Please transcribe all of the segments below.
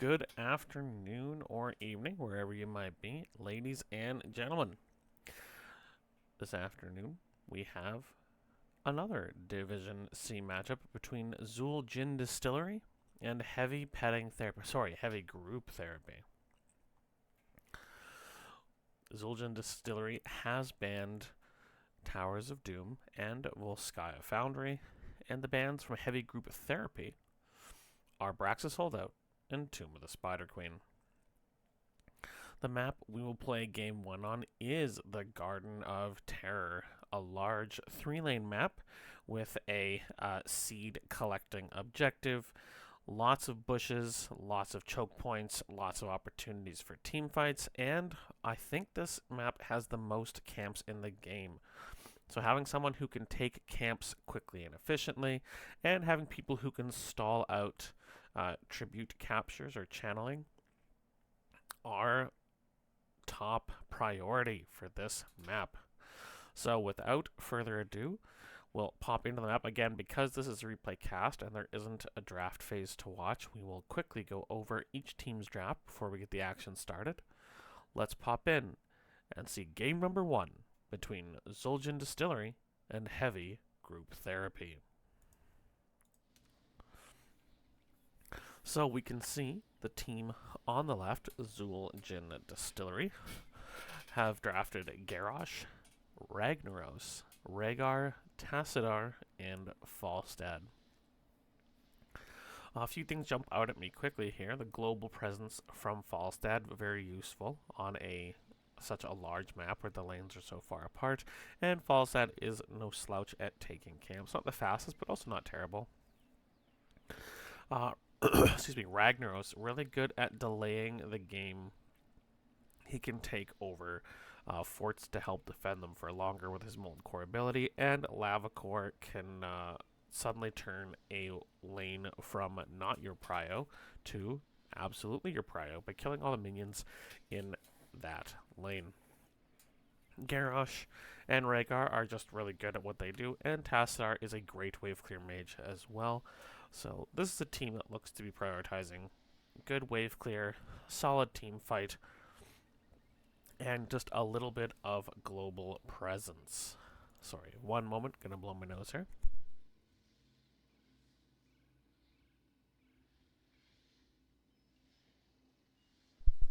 Good afternoon or evening, wherever you might be, ladies and gentlemen. This afternoon, we have another Division C matchup between Zul'jin Distillery and Heavy Group Therapy. Zul'jin Distillery has banned Towers of Doom and Volskaya Foundry, and the bans from Heavy Group Therapy are Braxis Holdout and Tomb of the Spider Queen. The map we will play Game 1 on is the Garden of Terror, a large 3-lane map with a seed collecting objective, lots of bushes, lots of choke points, lots of opportunities for team fights, and I think this map has the most camps in the game. So having someone who can take camps quickly and efficiently, and having people who can stall out tribute captures or channeling are top priority for this map. So without further ado, we'll pop into the map. Again, because this is a replay cast and there isn't a draft phase to watch, we will quickly go over each team's draft before we get the action started. Let's pop in and see game number 1 between Zul'jin Distillery and Heavy Group Therapy. So we can see the team on the left, Zul'jin Distillery, have drafted Garrosh, Ragnaros, Rhaegar, Tassadar, and Falstad. A few things jump out at me quickly here. The global presence from Falstad, very useful on such a large map where the lanes are so far apart, and Falstad is no slouch at taking camps. Not the fastest, but also not terrible. Excuse me, Ragnaros, really good at delaying the game. He can take over forts to help defend them for longer with his Molten Core ability, and Lava Core can suddenly turn a lane from not your prio to absolutely your prio by killing all the minions in that lane. Garrosh and Rhaegar are just really good at what they do, and Tassadar is a great wave clear mage as well. So this is a team that looks to be prioritizing good wave clear, solid team fight, and just a little bit of global presence. Sorry, one moment, gonna blow my nose here.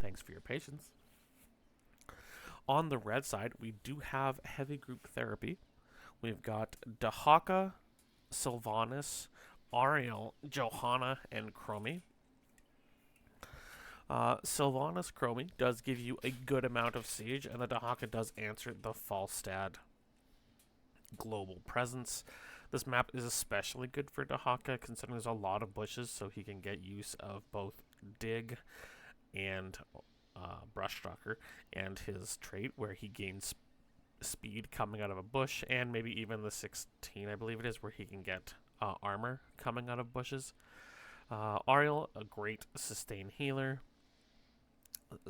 Thanks for your patience. On the red side, we do have Heavy Group Therapy. We've got Dahaka, Sylvanas, Ariel, Johanna, and Chromie. Sylvanas Chromie does give you a good amount of siege, and the Dahaka does answer the Falstad global presence. This map is especially good for Dahaka, considering there's a lot of bushes, so he can get use of both Dig and Brush Stalker, and his trait where he gains speed coming out of a bush, and maybe even the 16, I believe it is, where he can get armor coming out of bushes. Ariel, a great sustain healer.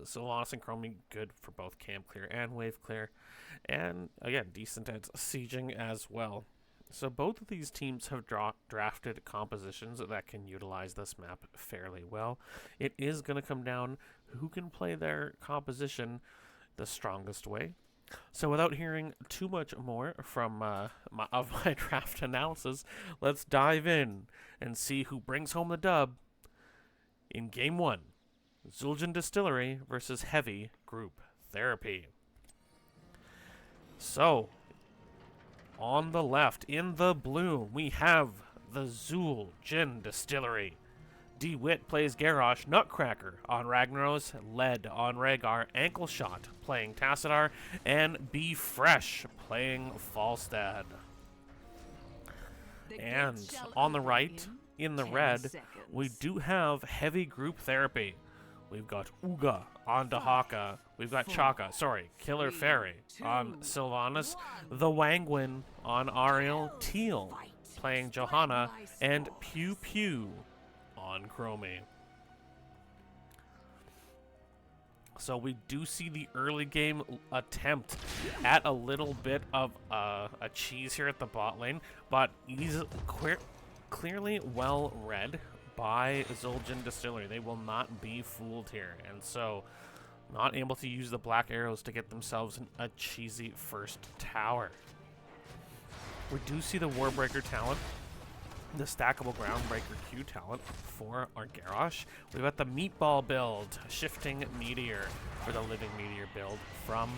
Sylvanas and Chromie, good for both camp clear and wave clear. And again, decent at sieging as well. So both of these teams have drafted compositions that can utilize this map fairly well. It is going to come down who can play their composition the strongest way. So without hearing too much more from my draft analysis, let's dive in and see who brings home the dub in Game 1. Zul'jin Distillery versus Heavy Group Therapy. So, on the left, in the blue, we have the Zul'jin Distillery. DeWitt plays Garrosh, Nutcracker on Ragnaros, Lead on Rhaegar, Ankle Shot playing Tassadar, and Be Fresh playing Falstad. And on the right, in the red, we do have Heavy Group Therapy. We've got Uga on Dahaka. We've got Killer Fairy on Sylvanas, the Wangwin on Ariel, Teal playing Johanna, and Pew Pew on Chromie. So we do see the early game attempt at a little bit of a cheese here at the bot lane, but he's clearly well read by Zul'jin Distillery. They will not be fooled here. And so, not able to use the black arrows to get themselves a cheesy first tower. We do see the Warbreaker talent, the stackable Groundbreaker Q talent for our Garrosh. We've got the Meatball build, Shifting Meteor for the Living Meteor build from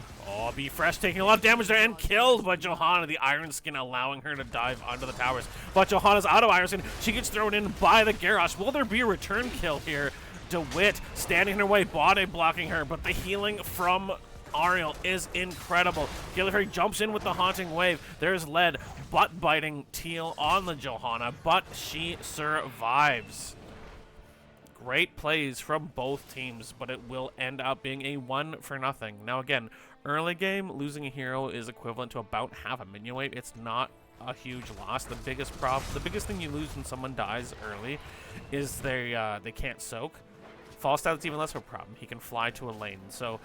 Be Fresh, taking a lot of damage there and killed by Johanna, the Iron Skin allowing her to dive onto the towers. But Johanna's out of Iron Skin. She gets thrown in by the Garrosh. Will there be a return kill here? DeWitt standing in her way, body blocking her, but the healing from Ariel is incredible. Gillifery jumps in with the Haunting Wave. There's Lead butt-biting Teal on the Johanna, but she survives. Great plays from both teams, but it will end up being a 1-0. Now again, early game, losing a hero is equivalent to about half a minion wave. It's not a huge loss. The biggest thing you lose when someone dies early is they can't soak. Falstaff's even less of a problem. He can fly to a lane, so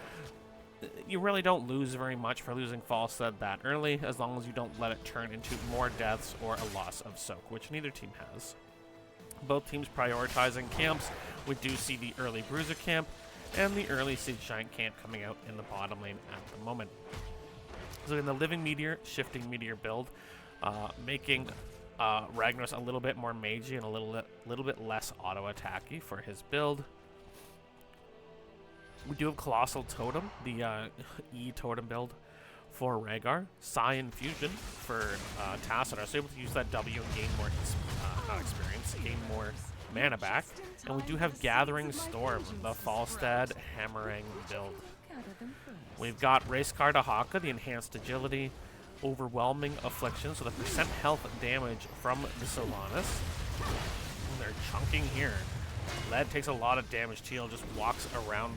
you really don't lose very much for losing Falstad that early, as long as you don't let it turn into more deaths or a loss of soak, which neither team has. Both teams prioritizing camps. We do see the early Bruiser camp and the early Siege Giant camp coming out in the bottom lane at the moment. So in the Living Meteor, Shifting Meteor build, making Ragnaros a little bit more magey and a little bit less auto-attacky for his build. We do have Colossal Totem, the E Totem build for Rhaegar. Psi Infusion for Tassadar, so able to use that W and gain more experience, gain more mana back. And we do have Gathering Storm, the Falstad Hammering build. We've got Racecar Dahaka, the enhanced agility, Overwhelming Affliction, so the percent health damage from the Solanas. And they're chunking here. Lead takes a lot of damage. Teal just walks around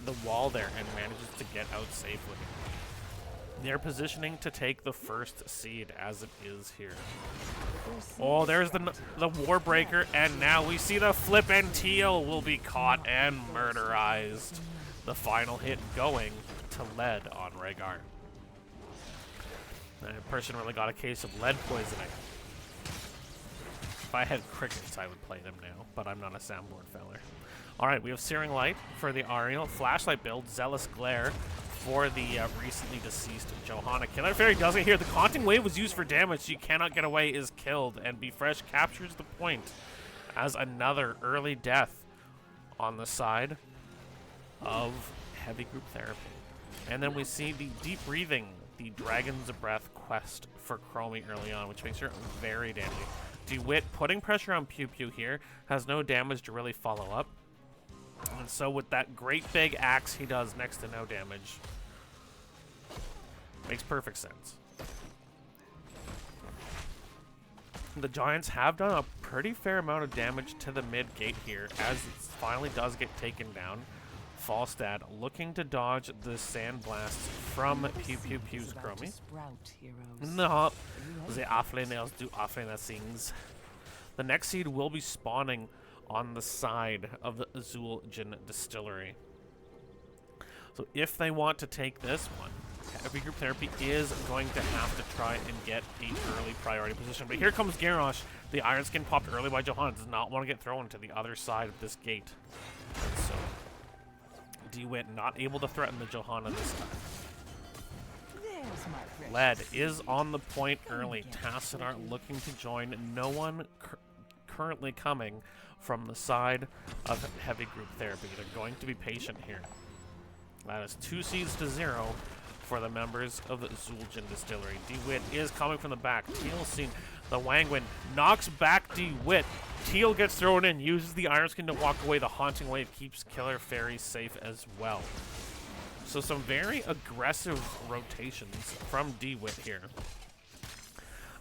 the wall there and manages to get out safely. They're positioning to take the first seed as it is here. Oh, there's the Warbreaker, and now we see the flip, and Teal will be caught and murderized. The final hit going to Lead on Rhaegar. That person really got a case of lead poisoning. If I had crickets, I would play them now, but I'm not a soundboard feller. Alright, we have Searing Light for the Ariel, Flashlight build, Zealous Glare for the recently deceased Johanna. Killer Fairy does it here. The Haunting Wave was used for damage. She cannot get away, is killed, and Be Fresh captures the point as another early death on the side of Heavy Group Therapy. And then we see the Deep Breathing, the Dragon's Breath quest for Chromie early on, which makes her very damaging. DeWitt putting pressure on Pew Pew here, has no damage to really follow up. And so with that great big axe he does next to no damage. Makes perfect sense. The Giants have done a pretty fair amount of damage to the mid gate here as it finally does get taken down. Falstad looking to dodge the sand blasts from Pew Pew Pew's Chromie. No, the offlaners do offlaner things. The next seed will be spawning on the side of the Zul'jin Distillery. So if they want to take this one, Heavy Group Therapy is going to have to try and get an early priority position. But here comes Garrosh. The Iron Skin popped early by Johanna. Does not want to get thrown to the other side of this gate. And so DeWitt not able to threaten the Johanna this time. Lead is on the point early. Tassadar looking to join. No one currently coming from the side of Heavy Group Therapy. They're going to be patient here. That is 2 seeds to 0 for the members of the Zul'jin Distillery. DeWitt is coming from the back. Teal seen the Wangwin knocks back DeWitt. Teal gets thrown in, uses the Iron Skin to walk away. The Haunting Wave keeps Killer Fairy safe as well. So some very aggressive rotations from DeWitt here.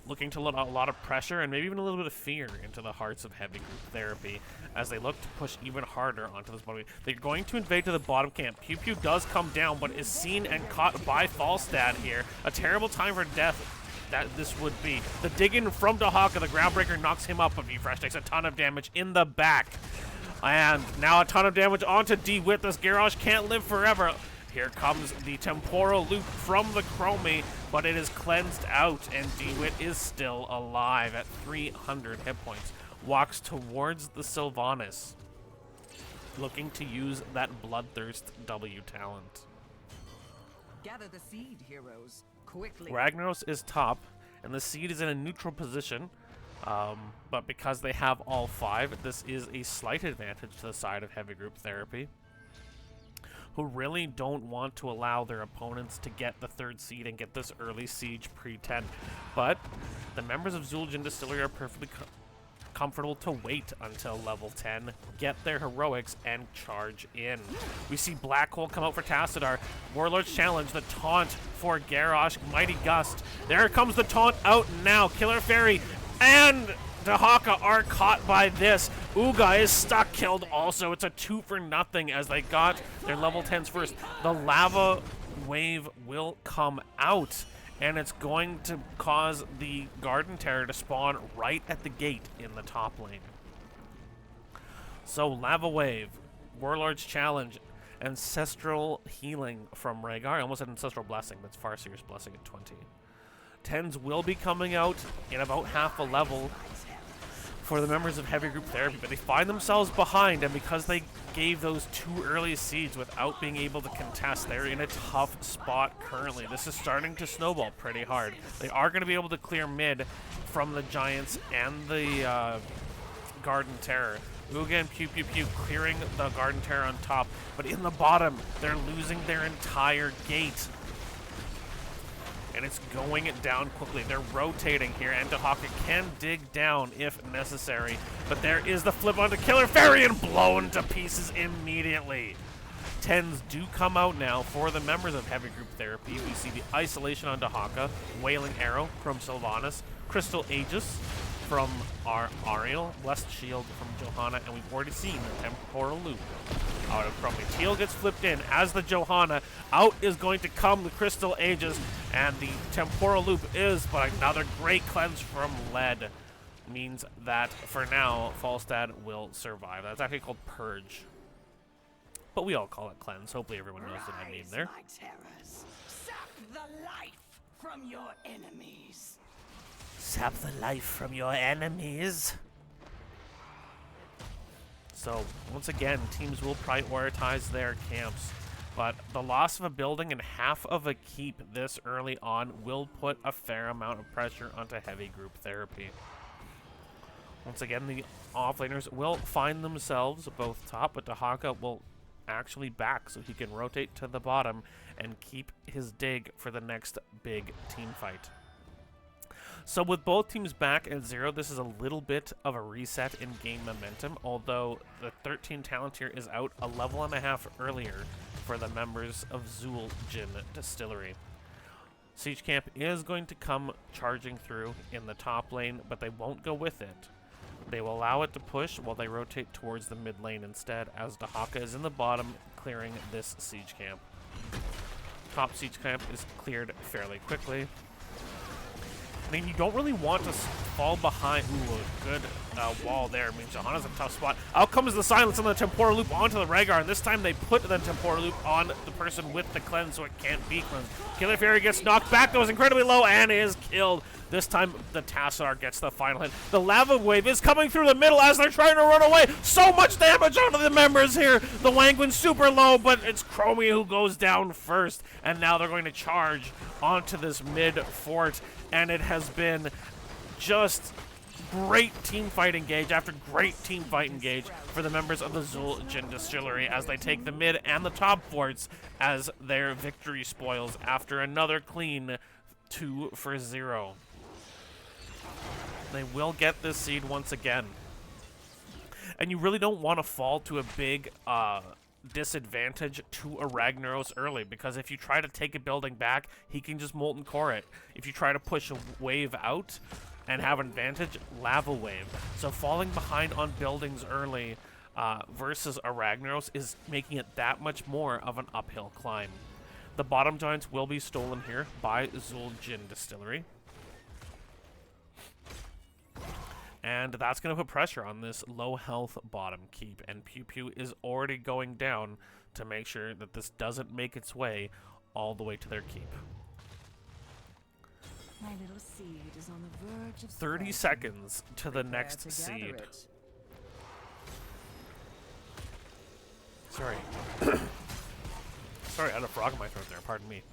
Looking to let a lot of pressure and maybe even a little bit of fear into the hearts of Heavy Group Therapy as they look to push even harder onto this bottom. They're going to invade to the bottom camp. Pew Pew does come down, but is seen and caught by Falstad here. A terrible time for death that this would be. The dig-in from Dahaka, the Groundbreaker knocks him up, but Be Fresh takes a ton of damage in the back. And now a ton of damage onto DeWitt. This Garrosh can't live forever. Here comes the temporal loop from the Chromie, but it is cleansed out, and DeWitt is still alive at 300 hit points. Walks towards the Sylvanas, looking to use that Bloodthirst W talent. Gather the seed, heroes, quickly. Ragnaros is top, and the seed is in a neutral position, but because they have all 5, this is a slight advantage to the side of Heavy Group Therapy, who really don't want to allow their opponents to get the 3rd seed and get this early siege pre-10. But the members of Zul'jin Distillery are perfectly comfortable to wait until level 10, get their heroics, and charge in. We see Black Hole come out for Tassadar. Warlord's Challenge, the taunt for Garrosh, Mighty Gust. There comes the taunt out now. Killer Fairy and Dahaka are caught by this. Uga is stuck, killed also. It's a 2 for nothing as they got their level 10s first. The lava wave will come out, and it's going to cause the Garden Terror to spawn right at the gate in the top lane. So Lava Wave, Warlord's Challenge, Ancestral Healing from Rhaegar. I almost said Ancestral Blessing, that's Farseer's Blessing at 20. 10s will be coming out in about half a level for the members of Heavy Group Therapy, but they find themselves behind, and because they gave those 2 early seeds without being able to contest, they're in a tough spot currently. This is starting to snowball pretty hard. They are going to be able to clear mid from the Giants and the Garden Terror. Uga and Pew Pew Pew clearing the Garden Terror on top, but in the bottom, they're losing their entire gate. And it's going down quickly. They're rotating here, and Dahaka can dig down if necessary. But there is the flip onto Killer Fairy and blown to pieces immediately. 10s do come out now for the members of Heavy Group Therapy. We see the Isolation on Dahaka, Wailing Arrow from Sylvanas, Crystal Aegis from our Ariel, Blessed Shield from Johanna, and we've already seen the Temporal Loop out of Chromie. Teal gets flipped in as the Johanna. Out is going to come the Crystal Aegis, and the Temporal Loop is, but another great cleanse from Lead means that for now, Falstad will survive. That's actually called Purge, but we all call it Cleanse. Hopefully everyone knows what I mean there. My terrors. Sap the life from your enemies. Sap the life from your enemies. So, once again, teams will prioritize their camps, but the loss of a building and half of a keep this early on will put a fair amount of pressure onto Heavy Group Therapy. Once again, the offlaners will find themselves both top, but Dahaka will actually back so he can rotate to the bottom and keep his dig for the next big team fight. So with both teams back at 0, this is a little bit of a reset in game momentum, although the 13 talent here is out a level and a half earlier for the members of Zul'jin Distillery. Siege Camp is going to come charging through in the top lane, but they won't go with it. They will allow it to push while they rotate towards the mid lane instead, as Dahaka is in the bottom clearing this Siege Camp. Top Siege Camp is cleared fairly quickly. I mean, you don't really want to fall behind. Ooh, a good wall there. I mean, Johanna's a tough spot. Out comes the silence on the Temporal Loop onto the Rhaegar, and this time they put the Temporal Loop on the person with the cleanse so it can't be cleansed. Killer Fairy gets knocked back, though, is incredibly low, and is killed. This time, the Tassadar gets the final hit. The Lava Wave is coming through the middle as they're trying to run away. So much damage onto the members here. The Wangwin's super low, but it's Chromie who goes down first, and now they're going to charge onto this mid fort. And it has been just great team fight engage after great team fight engage for the members of the Zul'jin Distillery as they take the mid and the top forts as their victory spoils after another clean 2 for 0. They will get this seed once again. And you really don't want to fall to a big disadvantage to a Ragnaros early, because if you try to take a building back, he can just Molten Core it. If you try to push a wave out and have an advantage, Lava Wave. So falling behind on buildings early versus a Ragnaros is making it that much more of an uphill climb. The bottom giants will be stolen here by Zul'jin Distillery. And And that's going to put pressure on this low health bottom keep. And Pew Pew is already going down to make sure that this doesn't make its way all the way to their keep. My little seed is on the verge of 30 sprouting. seconds to the Prepare next to gather seed. it. Sorry. Sorry, I had a frog in my throat there. Pardon me.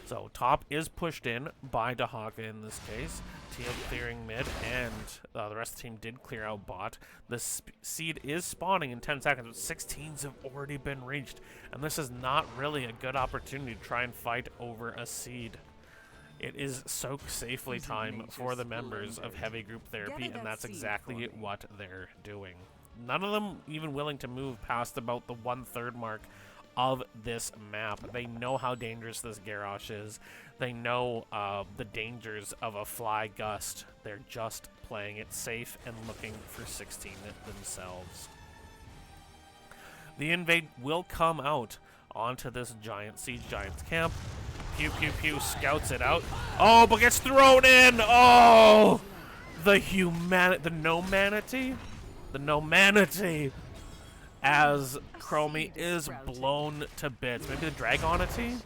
So, top is pushed in by Dahaka in this case. Teal clearing mid, and the rest of the team did clear out bot. The seed is spawning in 10 seconds, but 16s have already been reached. And this is not really a good opportunity to try and fight over a seed. It is soak safely time for the members of Heavy Group Therapy, and that's exactly what they're doing. None of them even willing to move past about the 1/3 mark of this map. They know how dangerous this garage is. They know the dangers of a fly gust. They're just playing it safe and looking for 16 themselves. The invade will come out onto this giant Siege Giants camp. Pew Pew Pew scouts it out. Oh, but gets thrown in! Oh! The no-manity? The no-manity! As Chromie is blown to bits. Maybe the Dragonity?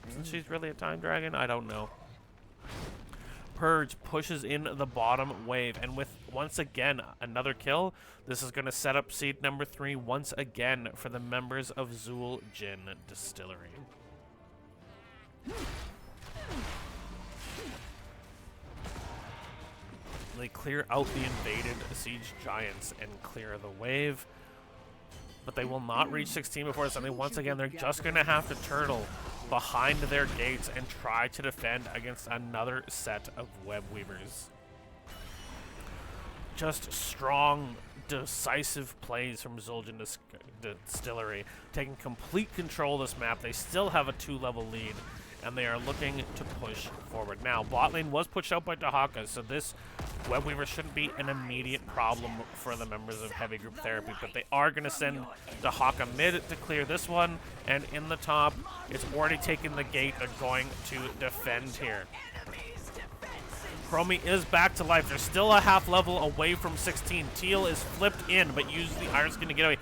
Since she's really a time dragon? I don't know. Purge pushes in the bottom wave, and with, once again, another kill, this is going to set up seed number 3 once again for the members of Zool Jin Distillery. They clear out the invaded Siege Giants and clear the wave. But they will not reach 16 before something. Once again, they're just going to have to turtle behind their gates and try to defend against another set of web weavers. Just strong, decisive plays from Zul'jin Distillery, taking complete control of this map. They still have a 2-level lead, and they are looking to push forward. Now, bot lane was pushed out by Dahaka, so this web weaver shouldn't be an immediate problem for the members of Heavy Group Therapy, but they are going to send Dahaka mid to clear this one, and in the top, it's already taken the gate. They're going to defend here. Chromie is back to life. They're still a half level away from 16. Teal is flipped in, but uses the Iron Skin to get away.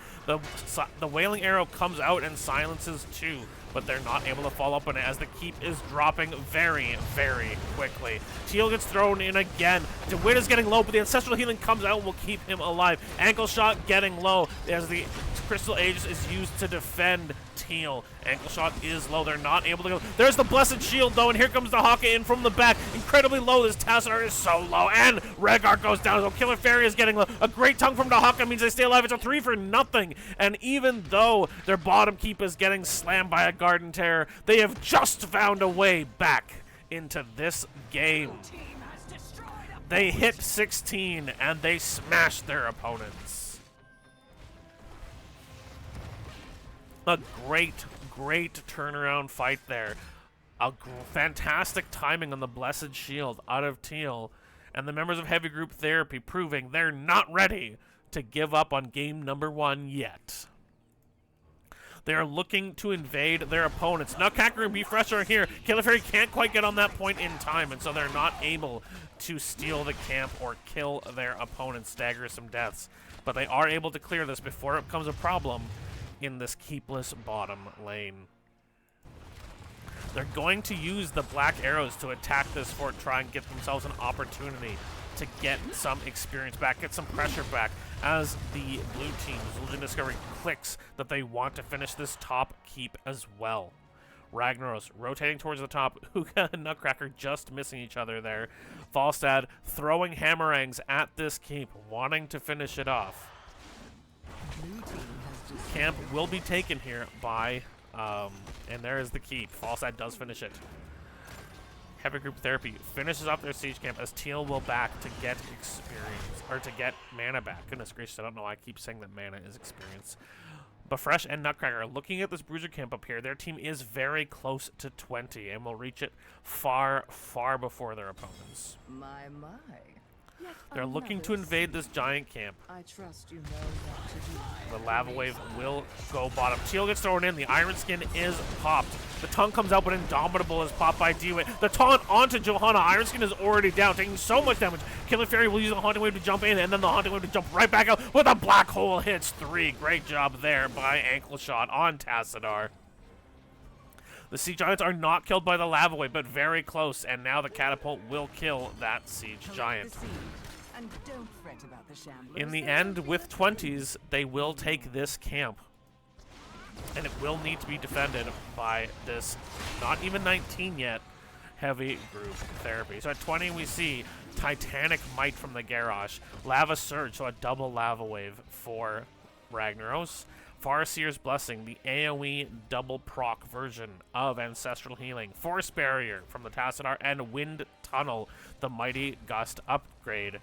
The Wailing Arrow comes out and silences 2, but they're not able to follow up on it as the keep is dropping very, very quickly. Teal gets thrown in again. DeWitt is getting low, but the Ancestral Healing comes out and will keep him alive. Ankle Shot getting low as the Crystal Aegis is used to defend Teal. Ankle Shot is low. They're not able to go. There's the Blessed Shield, though, and here comes the Hawkeye in from the back. Incredibly low. This Tassadar is so low, and Rhaegar goes down. So Killer Fairy is getting low. A great tongue from the Hawkeye means they stay alive. It's a 3 for nothing. And even though their bottom keep is getting slammed by a Garden Terror, they have just found a way back into this game. They hit 16, and they smashed their opponents. A great, great turnaround fight there. A fantastic timing on the Blessed Shield out of Teal. And the members of Heavy Group Therapy proving they're not ready to give up on game number 1 yet. They are looking to invade their opponents. Nutcracker and Beef Fresh are here. Killer Fairy can't quite get on that point in time, and so they're not able to steal the camp or kill their opponents, stagger some deaths. But they are able to clear this before it becomes a problem in this keepless bottom lane. They're going to use the black arrows to attack this fort, try and get themselves an opportunity to get some experience back, get some pressure back, as the blue team, Zul'jin Discovery, clicks that they want to finish this top keep as well. Ragnaros rotating towards the top. Hookah and Nutcracker just missing each other there. Falstad throwing hammerangs at this keep, wanting to finish it off. Camp will be taken here by, and there is the keep. Falstad does finish it. Heavy Group Therapy finishes off their siege camp as Teal will back to get experience, or to get mana back. Goodness gracious, I don't know why I keep saying that mana is experience. But Fresh and Nutcracker, looking at this Bruiser camp up here, their team is very close to 20 and will reach it far, far before their opponents. My. Yet They're looking to another invade this seed. giant camp. I trust you know what to do. The lava wave will go bottom. Teal gets thrown in. The Iron Skin is popped. The tongue comes out, but Indomitable is popped by D-Wit. The taunt onto Johanna. Iron Skin is already down, taking so much damage. Killer Fairy will use the Haunting Wave to jump in, and then the Haunting Wave to jump right back out with a Black Hole hits 3. Great job there by Ankle Shot on Tassadar. The Sea Giants are not killed by the lava wave, but very close, and now the catapult will kill that Siege Collect Giant. the seed, and don't fret about the shamblers. In the They end, won't with be 20s, they will take this camp. And it will need to be defended by this, not even 19 yet, heavy group therapy. So at 20, we see Titanic Might from the Garrosh, Lava Surge, so a double lava wave for Ragnaros, Farseer's Blessing, the AoE double proc version of Ancestral Healing, Force Barrier from the Tassadar, and Wind Tunnel, the Mighty Gust upgrade.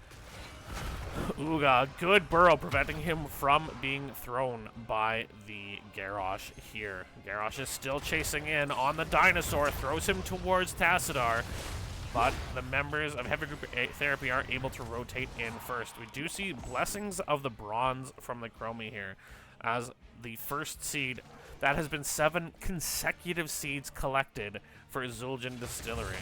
Ooga, good burrow, preventing him from being thrown by the Garrosh here. Garrosh is still chasing in on the dinosaur, throws him towards Tassadar, but the members of Heavy Group Therapy are able to rotate in first. We do see Blessings of the Bronze from the Chromie here as the first seed. That has been 7 consecutive seeds collected for Zul'jin Distillery.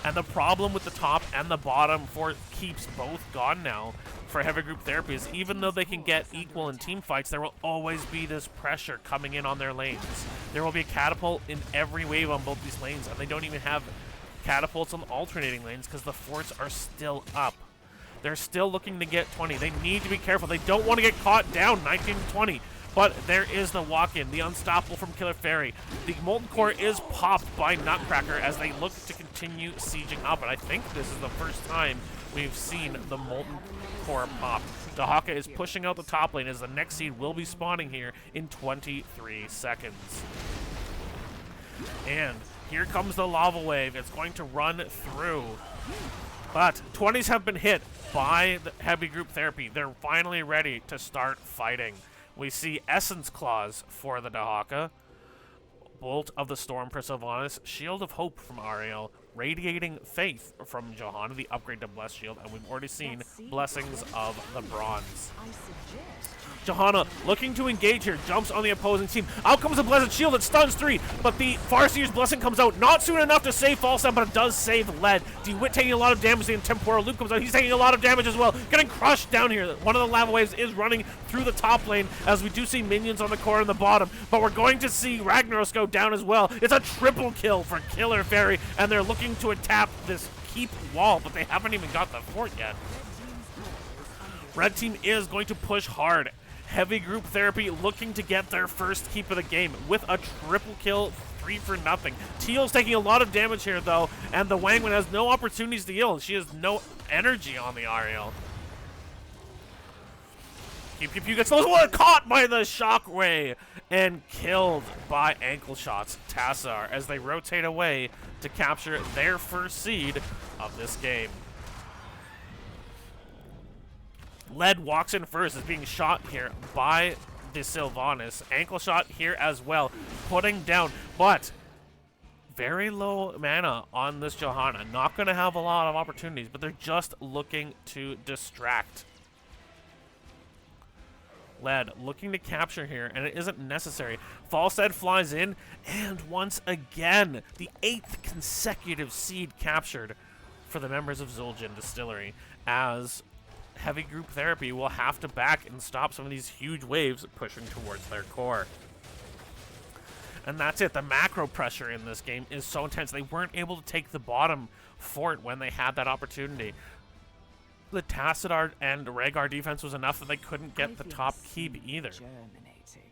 And the problem with the top and the bottom for keeps both gone now for Heavy Group Therapy is even though they can get equal in team fights, there will always be this pressure coming in on their lanes. There will be a catapult in every wave on both these lanes, and they don't even have catapults on alternating lanes because the forts are still up. They're still looking to get 20. They need to be careful. They don't want to get caught down 19 to 20. But there is the walk-in, the Unstoppable from Killer Fairy. The Molten Core is popped by Nutcracker as they look to continue sieging up. And I think this is the first time we've seen the Molten Core pop. Dahaka is pushing out the top lane as the next seed will be spawning here in 23 seconds. And here comes the lava wave. It's going to run through. But 20s have been hit by the Heavy Group Therapy. They're finally ready to start fighting. We see Essence Claws for the Dahaka, Bolt of the Storm for Sylvanas, Shield of Hope from Ariel, Radiating Faith from Johanna, the upgrade to Blessed Shield, and we've already seen Blessings of the Bronze. I suggest Johanna looking to engage here, jumps on the opposing team. Out comes the Blessed Shield, it stuns 3, but the Farseer's Blessing comes out, not soon enough to save Falstad, but it does save Lead. DeWitt taking a lot of damage, the Temporal Loop comes out, he's taking a lot of damage as well, getting crushed down here. One of the lava waves is running through the top lane, as we do see minions on the core and the bottom, but we're going to see Ragnaros go down as well. It's a triple kill for Killer Fairy, and they're looking to attack this keep wall, but they haven't even got the fort yet. Red team is going to push hard. Heavy Group Therapy looking to get their first keep of the game with a triple kill, 3 for nothing. Teal's taking a lot of damage here though, and the Wangman has no opportunities to heal. She has no energy on the Ariel. Keep gets those one caught by the shockwave and killed by ankle shots. Tassar as they rotate away to capture their first seed of this game. Lead walks in first, is being shot here by the Sylvanas. Ankle shot here as well, putting down, but very low mana on this Johanna. Not going to have a lot of opportunities, but they're just looking to distract. Lead looking to capture here, and it isn't necessary. Falstad flies in, and once again, the 8th consecutive seed captured for the members of Zul'jin Distillery, as Heavy Group Therapy will have to back and stop some of these huge waves pushing towards their core. And that's it. The macro pressure in this game is so intense. They weren't able to take the bottom fort when they had that opportunity. The Tassadar and Rhaegar defense was enough that they couldn't get the top keep either. germinating.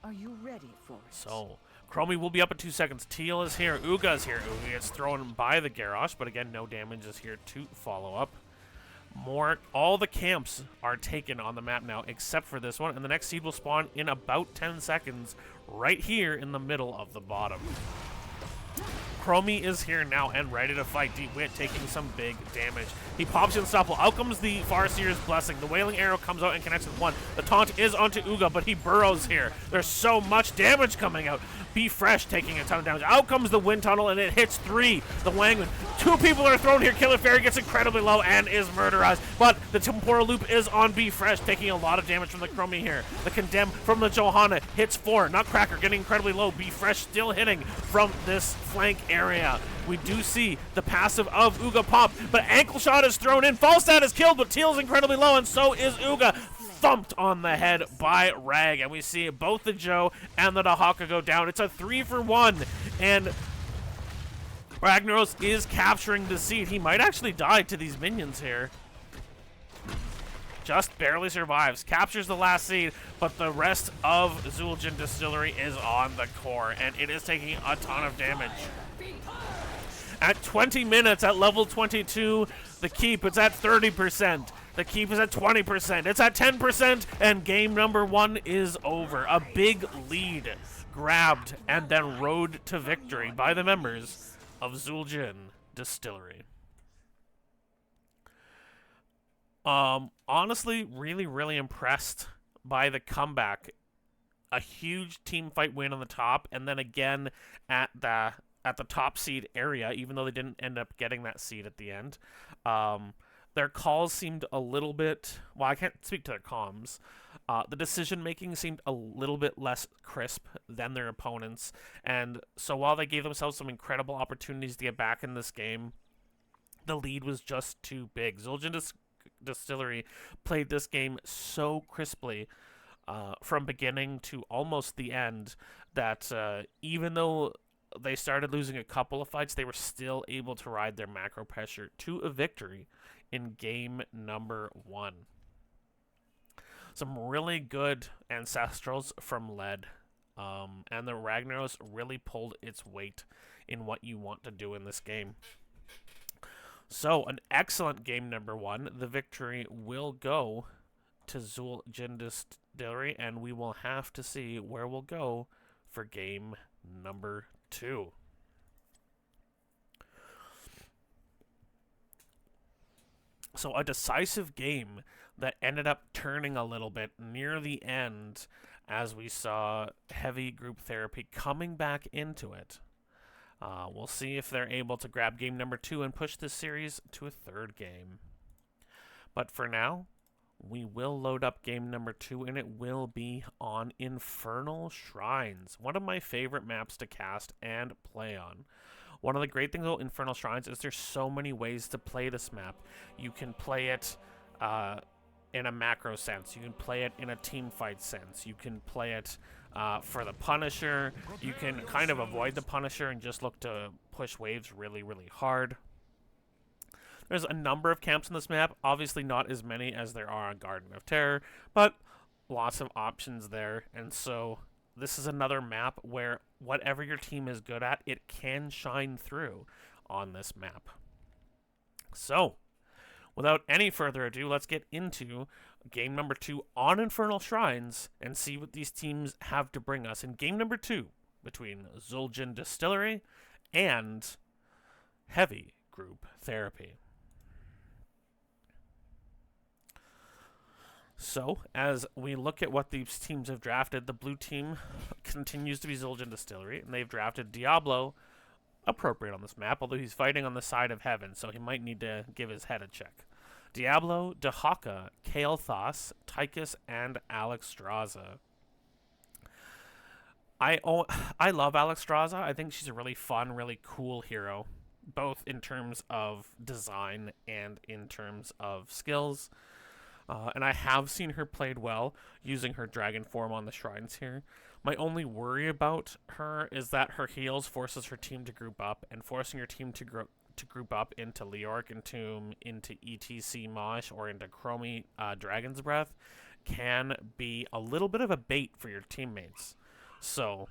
Are you ready for it? So, Chromie will be up in 2 seconds. Teal is here. Uga is here. Uga gets thrown by the Garrosh, but again, no damage is here to follow up. All the camps are taken on the map now, except for this one, and the next seed will spawn in about 10 seconds, right here in the middle of the bottom. Chromie is here now and ready to fight. DeWitt taking some big damage. He pops Unstoppable. Out comes the Farseer's Blessing. The Wailing Arrow comes out and connects with 1. The taunt is onto Uga, but he burrows here. There's so much damage coming out. Be Fresh taking a ton of damage. Out comes the Wind Tunnel, and it hits 3. The Wangman Two people are thrown here. Killer Fairy gets incredibly low and is murderized. But the temporal loop is on Be Fresh, taking a lot of damage from the Chromie here. The Condemn from the Johanna hits 4. Nutcracker getting incredibly low. Be Fresh still hitting from this flank area. We do see the passive of Uga pop, but Ankle Shot is thrown in. Falstad is killed, but Teal's incredibly low, and so is Uga. Thumped on the head by Rag, and we see both the Joe and the Dahaka go down. It's a 3-for-1, and Ragnaros is capturing the seed. He might actually die to these minions here. Just barely survives, captures the last seed, but the rest of Zul'jin Distillery is on the core, and it is taking a ton of damage. At 20 minutes, at level 22, the keep is at 30%. The keep is at 20%. It's at 10%, and game number 1 is over. A big lead grabbed and then rode to victory by the members of Zul'jin Distillery. Honestly, really impressed by the comeback. A huge team fight win on the top, and then again at the top seed area, even though they didn't end up getting that seed at the end. Their calls seemed a little bit, well, I can't speak to their comms. The decision-making seemed a little bit less crisp than their opponents. And so while they gave themselves some incredible opportunities to get back in this game, the lead was just too big. Zul'jin Distillery played this game so crisply from beginning to almost the end that even though they started losing a couple of fights, they were still able to ride their macro pressure to a victory in game number 1. Some really good Ancestrals from Lead, and the Ragnaros really pulled its weight in what you want to do in this game. So, an excellent game number 1. The victory will go to Zul'jin Distillery, and we will have to see where we'll go for game number 2. So a decisive game that ended up turning a little bit near the end as we saw Heavy Group Therapy coming back into it. We'll see if they're able to grab game number 2 and push this series to a 3rd game. But for now, we will load up game number 2, and it will be on Infernal Shrines, one of my favorite maps to cast and play on. One of the great things about Infernal Shrines is there's so many ways to play this map. You can play it in a macro sense. You can play it in a team fight sense. You can play it for the Punisher. You can kind of avoid the Punisher and just look to push waves really hard. There's a number of camps on this map. Obviously not as many as there are on Garden of Terror, but lots of options there. And so this is another map where whatever your team is good at, it can shine through on this map. So, without any further ado, let's get into game number 2 on Infernal Shrines and see what these teams have to bring us in game number 2 between Zul'jin Distillery and Heavy Group Therapy. So, as we look at what these teams have drafted, the blue team continues to be Zul'jin Distillery, and they've drafted Diablo, appropriate on this map, although he's fighting on the side of heaven, so he might need to give his head a check. Diablo, Dahaka, Kael'thas, Tychus, and Alexstrasza. I love Alexstrasza. I think she's a really fun, really cool hero, both in terms of design and in terms of skills. And I have seen her played well using her dragon form on the shrines here. My only worry about her is that her heals forces her team to group up, and forcing your team to group up into Leoric Entomb, into ETC Mosh, or into Chromie Dragon's Breath can be a little bit of a bait for your teammates. So,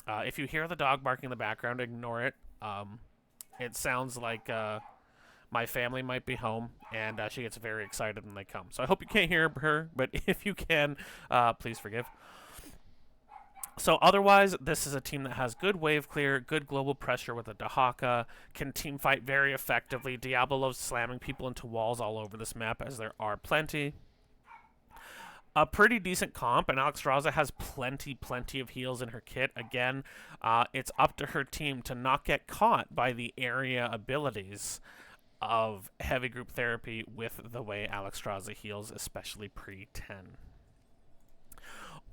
if you hear the dog barking in the background, ignore it. It sounds like my family might be home, and she gets very excited when they come. So I hope you can't hear her, but if you can, please forgive. So otherwise, this is a team that has good wave clear, good global pressure with a Dahaka, can team fight very effectively. Diablo loves slamming people into walls all over this map, as there are plenty. a pretty decent comp, and Alexstrasza has plenty of heals in her kit. Again, it's up to her team to not get caught by the area abilities of heavy group therapy with the way Alexstrasza heals, especially pre-10.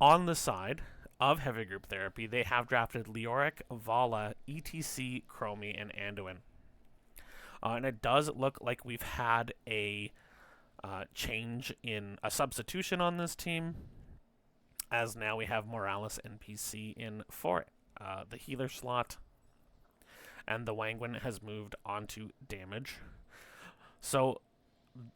On the side of heavy group therapy, they have drafted Leoric, Vala, ETC, Chromie, and Anduin. And it does look like we've had a change in a substitution on this team, as now we have Morales NPC in for the healer slot, and the Wangwin has moved on to damage. So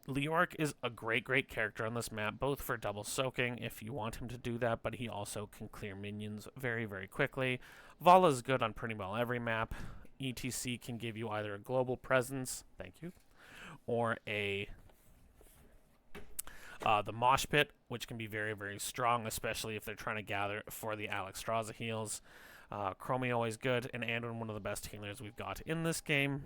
Leoric is a great character on this map, both for double soaking if you want him to do that, but he also can clear minions very quickly. Vala is good on pretty well every map. ETC can give you either a global presence, thank you, or a the mosh pit, which can be very strong, especially if they're trying to gather for the Alexstrasza heals. Chromie always good, and Anduin one of the best healers we've got in this game.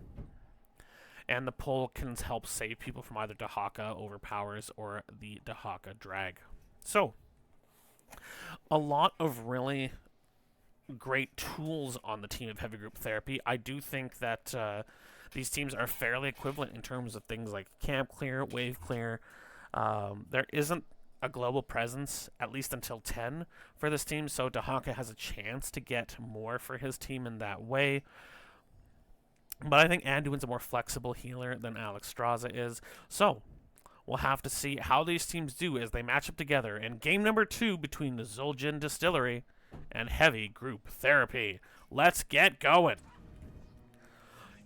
And the pull can help save people from either Dahaka overpowers or the Dahaka drag. So, a lot of really great tools on the team of heavy group therapy. I do think that these teams are fairly equivalent in terms of things like camp clear, wave clear. There isn't a global presence, at least until 10 for this team, so Dahaka has a chance to get more for his team in that way. But I think Anduin's a more flexible healer than Alexstrasza is. So, we'll have to see how these teams do as they match up together in game number 2 between the Zul'jin Distillery and Heavy Group Therapy. Let's get going!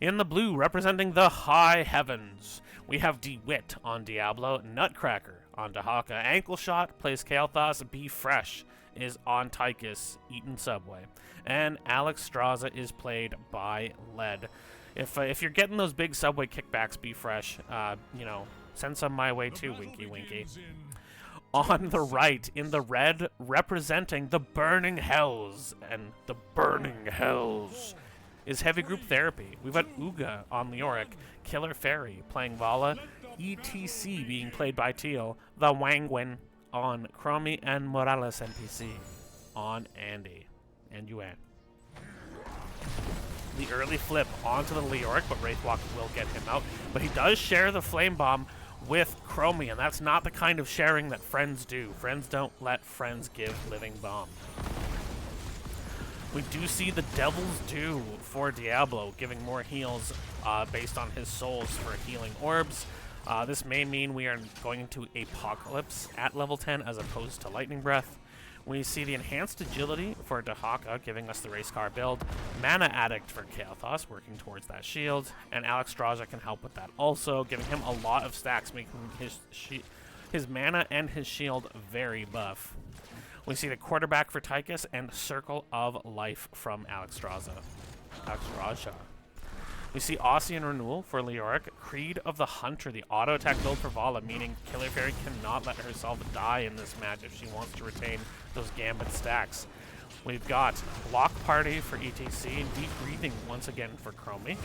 In the blue, representing the high heavens, we have DeWitt on Diablo, Nutcracker on Dahaka, Ankle Shot plays Kael'thas, Be Fresh is on Tychus, Eaton Subway, and Alexstrasza is played by Led. If you're getting those big Subway kickbacks, Be Fresh, you know, send some my way too, winky winky. On the right, in the red, representing the Burning Hells, and the Burning Hells is Heavy Group Therapy. We've got Uga on Leoric, Killer Fairy playing Vala, ETC being played by Teal, the Wangwin on Chromie, and Morales NPC on Andy and Yuan. The early flip onto the Leoric, but Wraithwalk will get him out. But he does share the Flame Bomb with Chromie, and that's not the kind of sharing that friends do. Friends don't let friends give Living Bomb. We do see the Devil's Due for Diablo, giving more heals based on his souls for healing orbs. This may mean we are going into Apocalypse at level 10 as opposed to Lightning Breath. We see the Enhanced Agility for Dahaka, giving us the race car build. Mana Addict for Kael'thas, working towards that shield. And Alexstrasza can help with that also, giving him a lot of stacks, making his mana and his shield very buff. We see the Quarterback for Tychus and Circle of Life from Alexstrasza. We see Ossian Renewal for Leoric, Creed of the Hunter, the auto attack build for Vala, meaning Killer Fairy cannot let herself die in this match if she wants to retain those Gambit stacks. We've got Block Party for ETC and Deep Breathing once again for Chromie.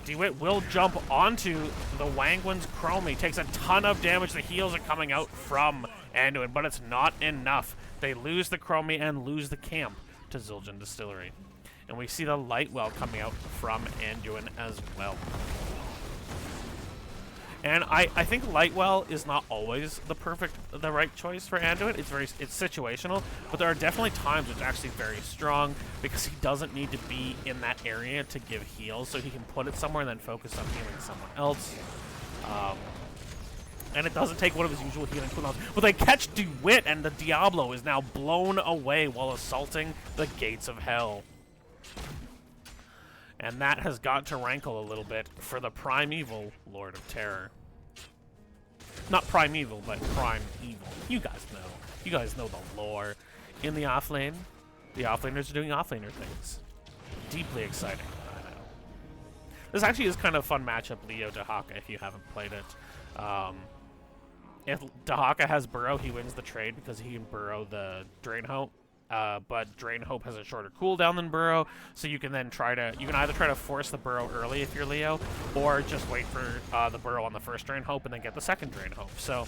DeWitt will jump onto the Wangwin's Chromie, takes a ton of damage. The heals are coming out from Anduin, but it's not enough. They lose the Chromie and lose the camp to Zul'jin Distillery. And we see the Lightwell coming out from Anduin as well. And I think Lightwell is not always the right choice for Anduin. It's situational, but there are definitely times it's actually very strong because he doesn't need to be in that area to give heals, so he can put it somewhere and then focus on healing someone else. And it doesn't take one of his usual healing cooldowns. But they catch DeWitt, and the Diablo is now blown away while assaulting the gates of hell. And that has got to rankle a little bit for the Primeval Lord of Terror. Not Primeval, but Prime Evil. You guys know. You guys know the lore. In the offlane, the offlaners are doing offlaner things. Deeply exciting, I know. This actually is kind of a fun matchup, Leo Dahaka, if you haven't played it. If Dahaka has Burrow, he wins the trade because he can Burrow the Draenhout but Drain Hope has a shorter cooldown than Burrow, so you can then either try to force the Burrow early if you're Leo, or just wait for the Burrow on the first Drain Hope and then get the second Drain Hope. So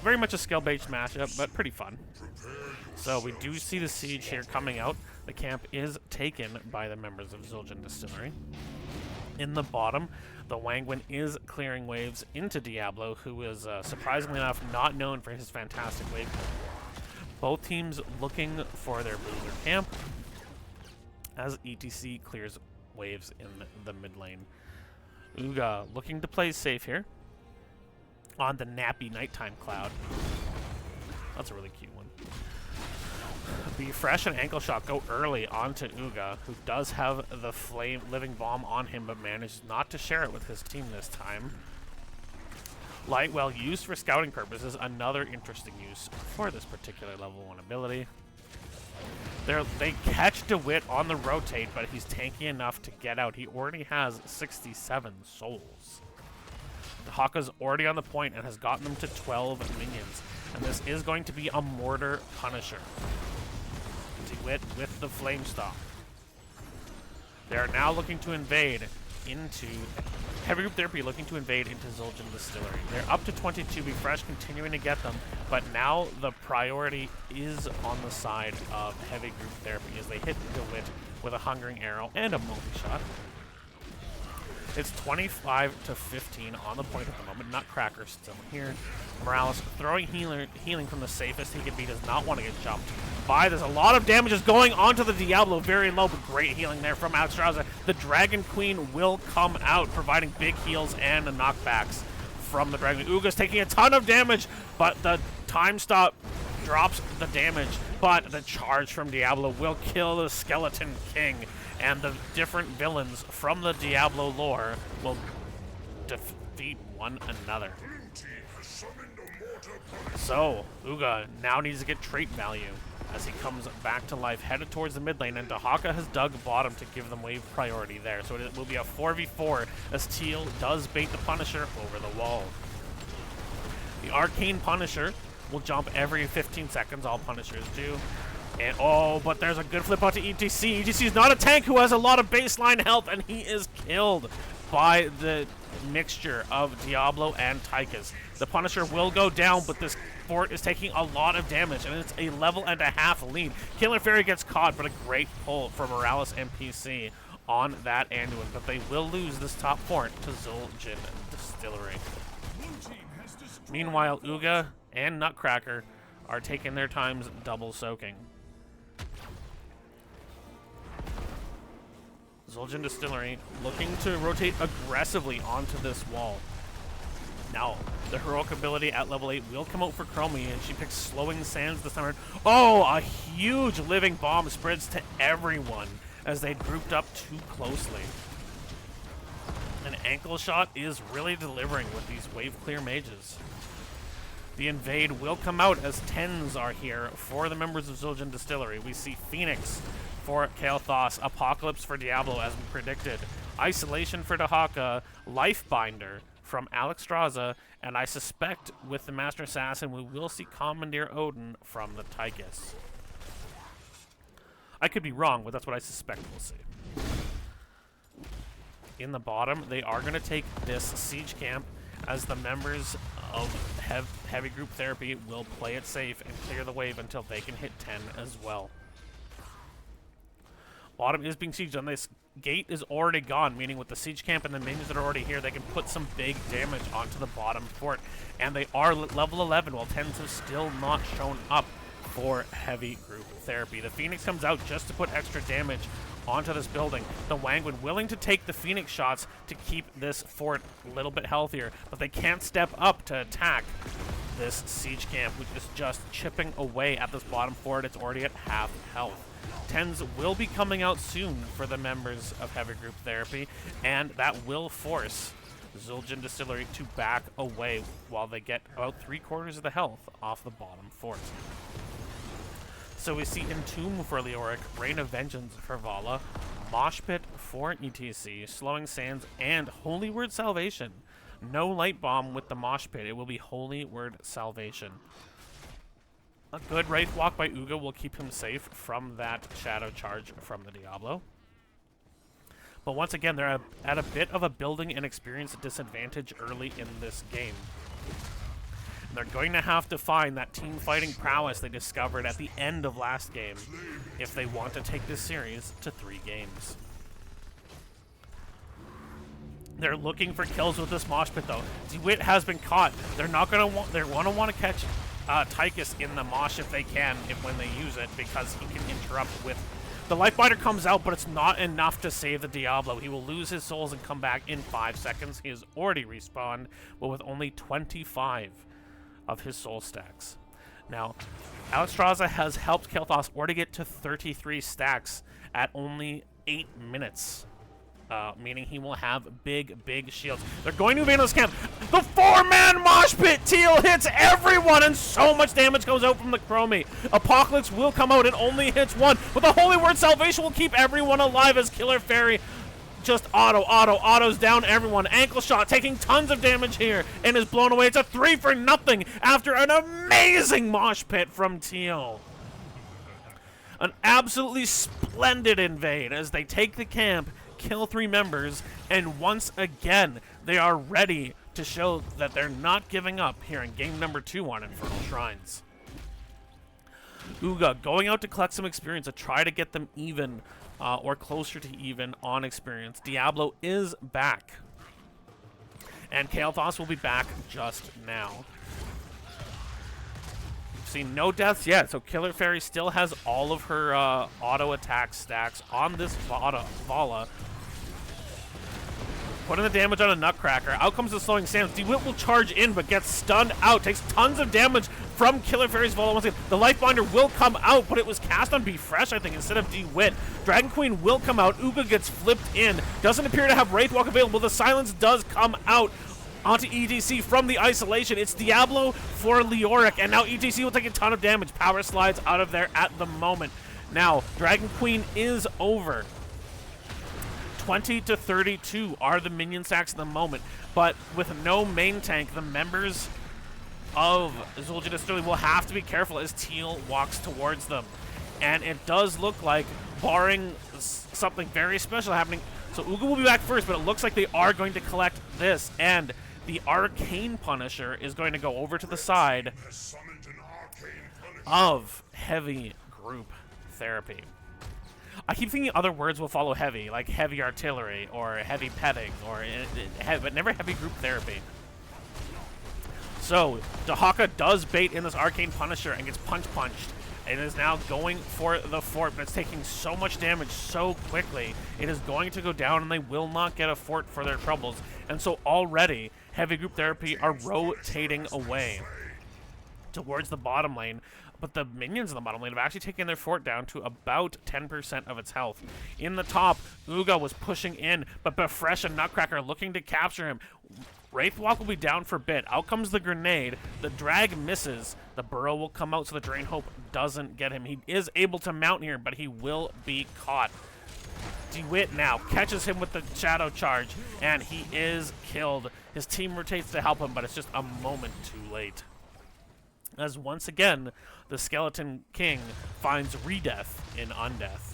very much a skill-based matchup, but pretty fun. So we do see the siege here coming out. The camp is taken by the members of Zul'jin Distillery. In the bottom, the Wangwin is clearing waves into Diablo, who is surprisingly enough not known for his fantastic wave clear. Both teams looking for their bruiser camp as ETC clears waves in the mid lane. Uga looking to play safe here on the nappy nighttime cloud. That's a really cute one. Be Fresh and Ankle Shot go early onto Uga, who does have the Flame Living Bomb on him, but manages not to share it with his team this time. Light, well used for scouting purposes, another interesting use for this particular level 1 ability. They catch DeWitt on the rotate, but he's tanky enough to get out. He already has 67 souls. Haka's already on the point and has gotten them to 12 minions, and this is going to be a Mortar Punisher. DeWitt with the Flame Stomp. They are now looking to invade into Heavy Group Therapy, looking to invade into Zul'jin Distillery. They're up to 22, Be Fresh continuing to get them, but now the priority is on the side of Heavy Group Therapy as they hit DeWitt with a Hungering Arrow and a multi-shot. It's 25 to 15 on the point at the moment. Nutcracker still here. Morales throwing healing from the safest he can be. Does not want to get jumped by. There's a lot of damage is going onto the Diablo. Very low, but great healing there from Alexstrasza. The Dragon Queen will come out, providing big heals and the knockbacks from the Dragon. Uga's taking a ton of damage, but the time stop drops the damage. But the charge from Diablo will kill the Skeleton King. And the different villains from the Diablo lore will defeat one another. So, Uga now needs to get trait value as he comes back to life, headed towards the mid lane, and Dahaka has dug bottom to give them wave priority there. So it will be a 4v4 as Teal does bait the Punisher over the wall. The Arcane Punisher will jump every 15 seconds, all Punishers do. And oh, but there's a good flip out to ETC. ETC is not a tank who has a lot of baseline health, and he is killed by the mixture of Diablo and Tychus. The Punisher will go down, but this fort is taking a lot of damage, and it's a level and a half lead. Killer Fairy gets caught, but a great pull for Morales and PC on that Anduin, but they will lose this top fort to Zul'jin Distillery. Meanwhile, Uga and Nutcracker are taking their times double soaking. Zul'jin Distillery looking to rotate aggressively onto this wall. Now, the heroic ability at level 8 will come out for Chromie, and she picks Slowing Sands this time. Oh, a huge living bomb spreads to everyone as they grouped up too closely. An Ankle Shot is really delivering with these wave clear mages. The invade will come out as 10s are here for the members of Zul'jin Distillery. We see Phoenix for Kael'thas, Apocalypse for Diablo as we predicted, Isolation for Dahaka, Lifebinder from Alexstrasza, and I suspect with the Master Assassin we will see Commandeer Odin from the Tychus. I could be wrong, but that's what I suspect we'll see. In the bottom, they are going to take this siege camp as the members of Heavy Group Therapy will play it safe and clear the wave until they can hit 10 as well. Bottom is being sieged on. This gate is already gone, meaning with the siege camp and the minions that are already here, they can put some big damage onto the bottom fort. And they are level 11, while 10s have still not shown up for Heavy Group Therapy. The Phoenix comes out just to put extra damage onto this building. The Wangwin willing to take the Phoenix shots to keep this fort a little bit healthier, but they can't step up to attack this siege camp, which is just chipping away at this bottom fort. It's already at half health. 10s will be coming out soon for the members of Heavy Group Therapy, and that will force Zul'jin Distillery to back away while they get about 3/4 of the health off the bottom fort. So we see Entomb for Leoric, Rain of Vengeance for Vala, Mosh Pit for ETC, Slowing Sands, and Holy Word Salvation. No Light Bomb with the Mosh Pit. It will be Holy Word Salvation. A good Wraith Walk by Uga will keep him safe from that Shadow Charge from the Diablo. But once again, they're at a bit of a building and experience disadvantage early in this game. And they're going to have to find that team fighting prowess they discovered at the end of last game if they want to take this series to 3 games. They're looking for kills with this mosh pit, though. DeWitt has been caught. They're not going to want. They're going to want to catch Tychus in the mosh if they can, when they use it, because he can interrupt with. The Lifebinder comes out, but it's not enough to save the Diablo. He will lose his souls and come back in 5 seconds. He has already respawned, but with only 25 of his soul stacks. Now, Alexstrasza has helped Kael'thas already get to 33 stacks at only 8 minutes. Meaning he will have big shields. They're going to invade this camp. The 4-man mosh pit! Teal hits everyone, and so much damage goes out from the Chromie. Apocalypse will come out. It only hits one, but the Holy Word Salvation will keep everyone alive as Killer Fairy just autos down everyone. Ankle shot taking tons of damage here and is blown away. It's a 3 for nothing after an amazing mosh pit from Teal. An absolutely splendid invade as they take the camp, kill 3 members, and once again they are ready to show that they're not giving up here in game number 2 on Infernal Shrines. Uga going out to collect some experience to try to get them even or closer to even on experience. Diablo is back, and Kael'thas will be back just now. We've seen no deaths yet, so Killer Fairy still has all of her auto attack stacks on this Vala. Putting the damage on a Nutcracker. Out comes the slowing sands. DeWitt will charge in, but gets stunned out. Takes tons of damage from Killer Fairy's Vala once again. The Lifebinder will come out, but it was cast on Be Fresh, I think, instead of DeWitt. Dragon Queen will come out. Uga gets flipped in. Doesn't appear to have Wraithwalk available. The silence does come out onto ETC from the isolation. It's Diablo for Leoric, and now ETC will take a ton of damage. Power slides out of there at the moment. Now, Dragon Queen is over. 20 to 32 are the minion stacks at the moment, but with no main tank, the members of Zul'jin Distillery will have to be careful as Teal walks towards them. And it does look like, barring something very special happening, so Uga will be back first, but it looks like they are going to collect this, and the Arcane Punisher is going to go over to the side of Heavy Group Therapy. I keep thinking other words will follow heavy, like heavy artillery or heavy petting, or but never heavy group therapy. So Dahaka does bait in this Arcane Punisher and gets punched, and is now going for the fort, but it's taking so much damage so quickly. It is going to go down, and they will not get a fort for their troubles. And so already, heavy group therapy are rotating away towards the bottom lane. But the minions in the bottom lane have actually taken their fort down to about 10% of its health. In the top, Uga was pushing in, but Befresh and Nutcracker looking to capture him. Wraithwalk will be down for a bit. Out comes the grenade. The drag misses. The burrow will come out so the Drain Hope doesn't get him. He is able to mount here, but he will be caught. DeWitt now catches him with the Shadow Charge, and he is killed. His team rotates to help him, but it's just a moment too late. As once again, the Skeleton King finds Redeath in Undeath.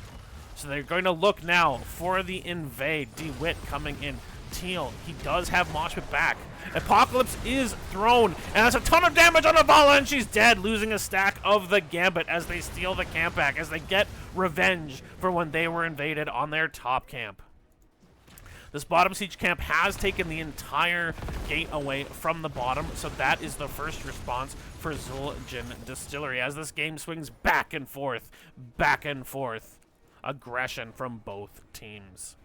So they're going to look now for the invade. DeWitt coming in. Teal, he does have Mosh Pit back. Apocalypse is thrown, and that's a ton of damage on Avala, and she's dead, losing a stack of the Gambit as they steal the camp back, as they get revenge for when they were invaded on their top camp. This bottom siege camp has taken the entire gate away from the bottom, so that is the first response for Zul'jin Distillery as this game swings back and forth. Aggression from both teams.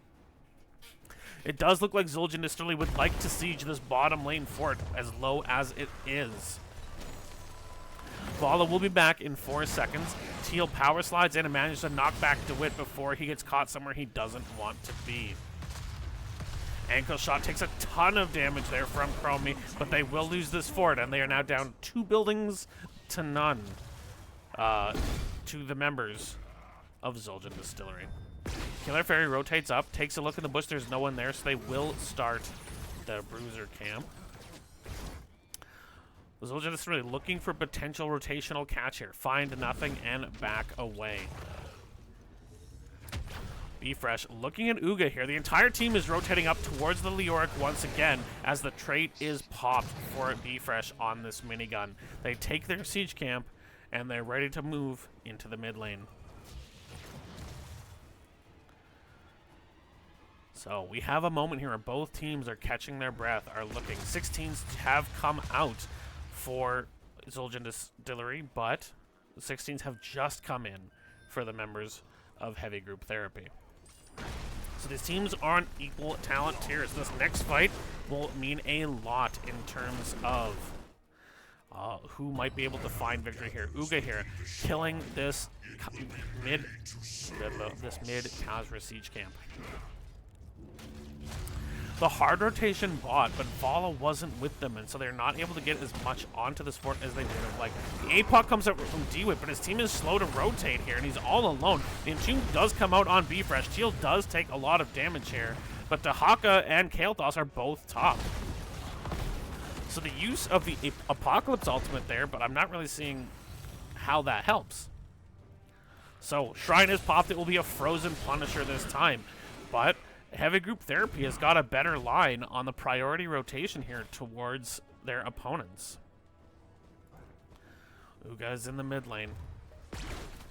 It does look like Zul'jin Distillery would like to siege this bottom lane fort as low as it is. Vala will be back in 4 seconds. Teal power slides in and manages to knock back DeWitt before he gets caught somewhere he doesn't want to be. Ankle shot takes a ton of damage there from Chromie, but they will lose this fort, and they are now down 2 buildings to none to the members of Zul'jin Distillery. Killer Fairy rotates up, takes a look in the bush. There's no one there, so they will start the Bruiser camp. Zul'jin is really looking for potential rotational catch here. Find nothing and back away. Be Fresh looking at Uga here. The entire team is rotating up towards the Leoric once again as the trait is popped for Be Fresh on this minigun. They take their siege camp and they're ready to move into the mid lane. So we have a moment here where both teams are catching their breath, are looking. 16s have come out for Zul'jin Distillery, but the 16s have just come in for the members of Heavy Group Therapy. So these teams aren't equal talent tiers. This next fight will mean a lot in terms of who might be able to find victory here. Uga here, killing this mid Khazra siege camp. The hard rotation bought, but Vala wasn't with them, and so they're not able to get as much onto this fort as they would have liked. The APOC comes out from DWIT, but his team is slow to rotate here, and he's all alone. The Entomb does come out on Bfresh. Teal does take a lot of damage here, but Dahaka and Kael'thas are both top. So the use of the Apocalypse ultimate there, but I'm not really seeing how that helps. So Shrine is popped. It will be a Frozen Punisher this time, but Heavy Group Therapy has got a better line on the priority rotation here towards their opponents. Uga's in the mid lane.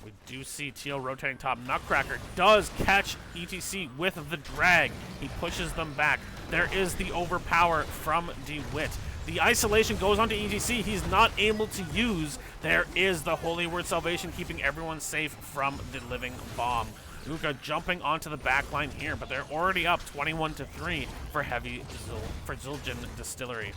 We do see Teal rotating top. Nutcracker does catch ETC with the drag. He pushes them back. There is the overpower from DeWitt. The isolation goes onto ETC. He's not able to use. There is the Holy Word Salvation, keeping everyone safe from the living bomb. Uga jumping onto the back line here, but they're already up 21-3 for Zul'jin Distillery.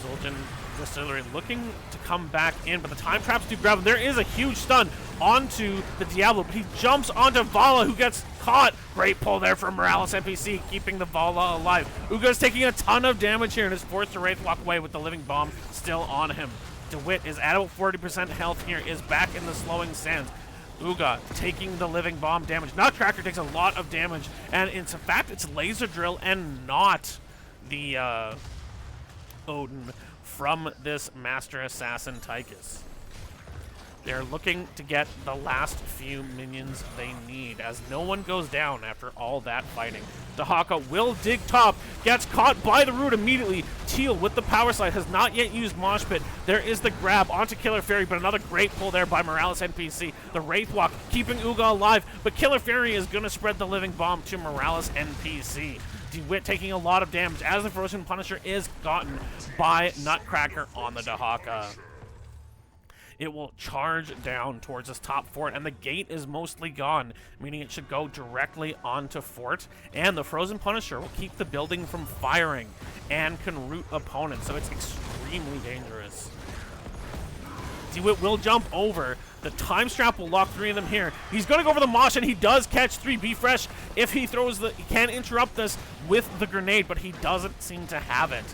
Zul'jin Distillery looking to come back in, but the time traps do grab him. There is a huge stun onto the Diablo, but he jumps onto Vala, who gets caught. Great pull there from Morales NPC, keeping the Vala alive. Uga's taking a ton of damage here and is forced to Wraith walk away with the living bomb still on him. DeWitt is at about 40% health here, is back in the slowing sands. Uga taking the living bomb damage. Nutcracker takes a lot of damage, and in fact, it's Laser Drill and not the Odin from this Master Assassin Tychus. They're looking to get the last few minions they need, as no one goes down after all that fighting. Dahaka will dig top, gets caught by the root immediately. Teal with the power slide has not yet used Mosh Pit. There is the grab onto Killer Fairy, but another great pull there by Morales NPC. The Wraith Walk keeping Uga alive, but Killer Fairy is going to spread the living bomb to Morales NPC. DeWitt taking a lot of damage as the Frozen Punisher is gotten by Nutcracker on the Dahaka. It will charge down towards this top fort, and the gate is mostly gone, meaning it should go directly onto fort, and the Frozen Punisher will keep the building from firing and can root opponents, so it's extremely dangerous. DeWitt will jump over. The time strap will lock 3 of them here. He's going to go for the Mosh, and he does catch 3. Be Fresh, if he throws he can interrupt this with the grenade, but he doesn't seem to have it.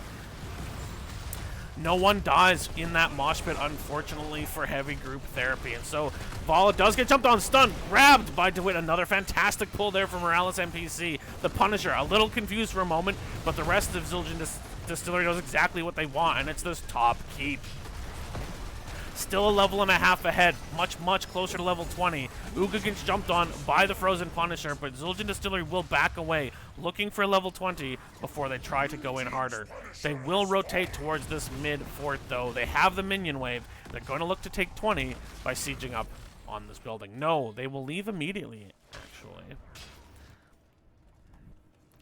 No one dies in that mosh pit, unfortunately, for Heavy Group Therapy. And so Vala does get jumped on, stunned, grabbed by DeWitt. Another fantastic pull there from Morales NPC. The Punisher, a little confused for a moment, but the rest of Zul'jin Distillery knows exactly what they want, and it's this top keep. Still a level and a half ahead, much closer to level 20. Uga gets jumped on by the Frozen Punisher, but Zul'jin Distillery will back away, looking for level 20 before they try to go in harder. They will rotate towards this mid fort, though. They have the minion wave. They're going to look to take 20 by sieging up on this building. No, they will leave immediately, actually.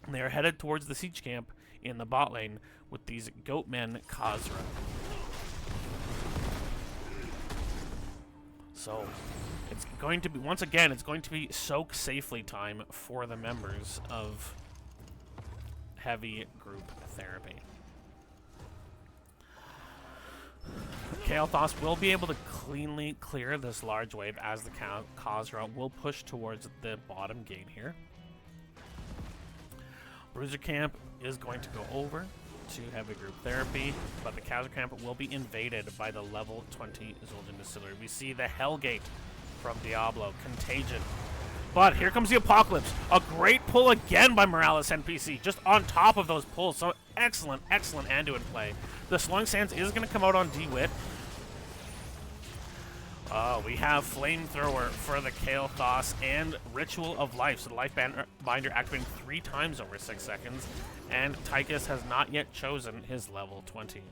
They are headed towards the siege camp in the bot lane with these Goatmen Khazra. So, it's going to be, once again, it's going to be soak safely time for the members of Heavy Group Therapy. Kael'thas will be able to cleanly clear this large wave as the Khazra will push towards the bottom gate here. Bruiser Camp is going to go over to Heavy Group Therapy, but the Khazra camp will be invaded by the level 20 Zul'jin Distillery. We see the Hellgate from Diablo, Contagion. But here comes the Apocalypse. A great pull again by Morales NPC, just on top of those pulls. So excellent, excellent Anduin play. The Slowing Sands is going to come out on DeWitt. We have Flamethrower for the Kael'thas and Ritual of Life. So the Life Binder activating 3 times over 6 seconds. And Tychus has not yet chosen his level 20.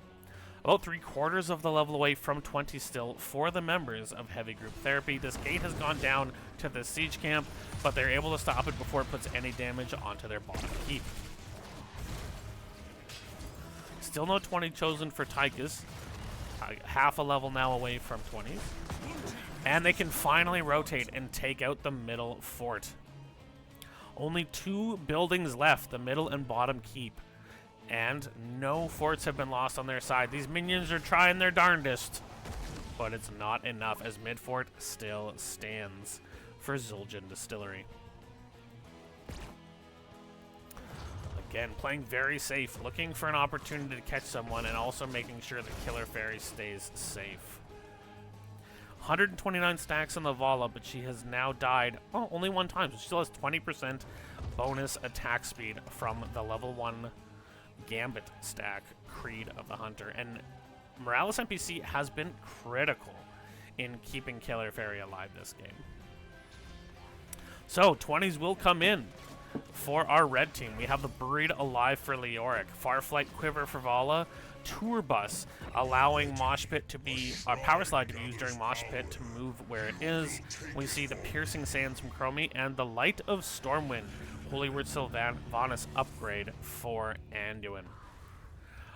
About 3/4 of the level away from 20 still for the members of Heavy Group Therapy. This gate has gone down to the siege camp, but they're able to stop it before it puts any damage onto their bottom keep. Still no 20 chosen for Tychus. Half a level now away from 20s. And they can finally rotate and take out the middle fort. Only 2 buildings left, the middle and bottom keep. And no forts have been lost on their side. These minions are trying their darndest. But it's not enough as mid-fort still stands for Zul'jin Distillery. Again, playing very safe, looking for an opportunity to catch someone and also making sure the Killer Fairy stays safe. 129 stacks on the Vala, but she has now died only 1 time. So she still has 20% bonus attack speed from the level 1 Gambit stack, Creed of the Hunter. And Morales NPC has been critical in keeping Killer Fairy alive this game. So, 20s will come in for our red team. We have the Buried Alive for Leoric, Farflight Quiver for Vala, Tour Bus, allowing Mosh Pit to be, our Power Slide to be used during Mosh Pit to move where it is. We see the Piercing Sands from Chromie and the Light of Stormwind, Holyward Sylvanas upgrade for Anduin.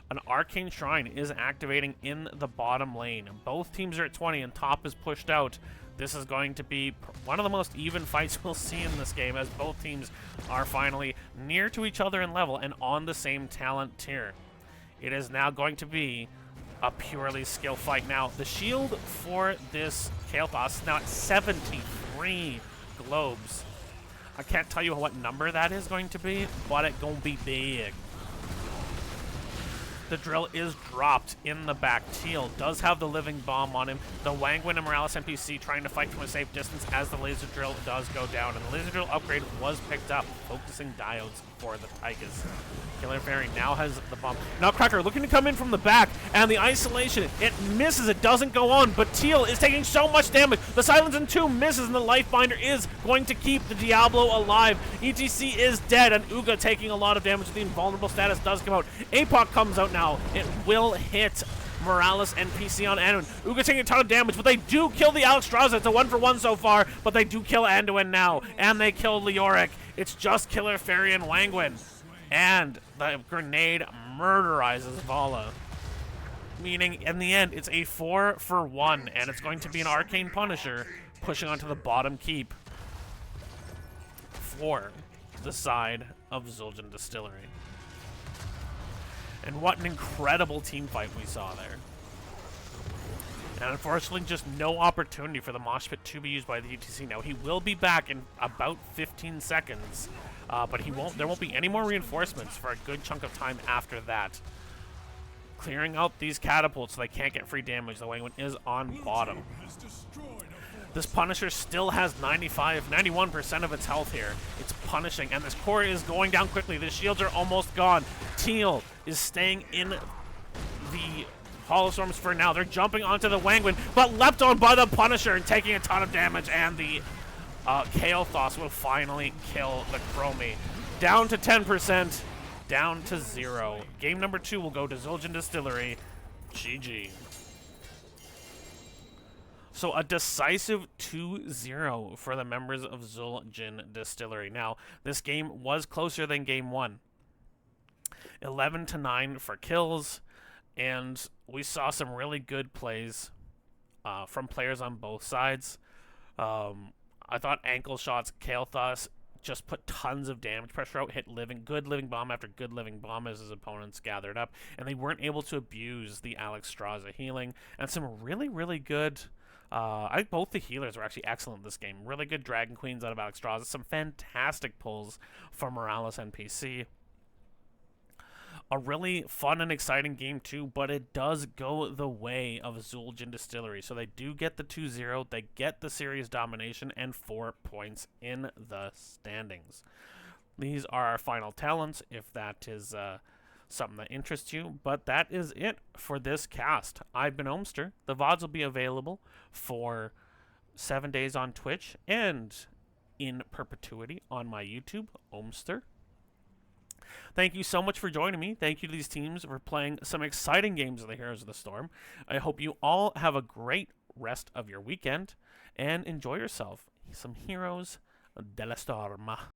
An Arcane Shrine is activating in the bottom lane. Both teams are at 20 and top is pushed out. This is going to be one of the most even fights we'll see in this game as both teams are finally near to each other in level and on the same talent tier. It is now going to be a purely skill fight. Now, the shield for this Kael'thas is now at 73 globes. I can't tell you what number that is going to be, but it's going to be big. The drill is dropped in the back. Teal does have the living bomb on him. The Wangwin and Morales NPC trying to fight from a safe distance as the laser drill does go down. And the laser drill upgrade was picked up, focusing diodes for the Tychus. Killer Fairy now has the bomb. Nutcracker looking to come in from the back, and the isolation, it misses, it doesn't go on, but Teal is taking so much damage. The Silence and Tomb misses, and the Life Binder is going to keep the Diablo alive. ETC is dead, and Uga taking a lot of damage. The invulnerable status does come out. APOC comes out now. It will hit Morales NPC on Anduin. Uga taking a ton of damage, but they do kill the Alexstrasza. It's a 1-for-1 so far, but they do kill Anduin now, and they kill Leoric. It's just Killer Fairy and Wangwin. And the grenade murderizes Vala. Meaning, in the end, it's a 4-for-1, and it's going to be an Arcane Punisher pushing onto the bottom keep for the side of Zul'jin Distillery. And what an incredible team fight we saw there. And unfortunately, just no opportunity for the Mosh Pit to be used by the ETC. Now, he will be back in about 15 seconds. But there won't be any more reinforcements for a good chunk of time after that. Clearing out these catapults so they can't get free damage. The Wangwin is on bottom. This Punisher still has 91% of its health here. It's punishing, and this core is going down quickly. The shields are almost gone. Teal is staying in the Hollow Storms for now. They're jumping onto the Wangwin, but leapt on by the Punisher and taking a ton of damage, and the Kael'thas will finally kill the Chromie. Down to 10%, down to 0. Game number 2 will go to Zul'jin Distillery. GG. So a decisive 2-0 for the members of Zul'jin Distillery. Now, this game was closer than game 1. 11-9 for kills, and we saw some really good plays from players on both sides. I thought ankle shots, Kael'thas just put tons of damage pressure out, hit good living bomb after good living bomb as his opponents gathered up, and they weren't able to abuse the Alexstrasza healing, and some really, really good, I think both the healers were actually excellent this game. Really good Dragon Queens out of Alexstrasza, some fantastic pulls from Morales NPC. a really fun and exciting game too, but it does go the way of Zul'jin Distillery. So they do get the 2-0, they get the series domination, and 4 points in the standings. These are our final talents, if that is something that interests you. But that is it for this cast. I've been Omster. The VODs will be available for 7 days on Twitch and in perpetuity on my YouTube, Omster. Thank you so much for joining me. Thank you to these teams for playing some exciting games of the Heroes of the Storm. I hope you all have a great rest of your weekend and enjoy yourself. Some Heroes de la Storm.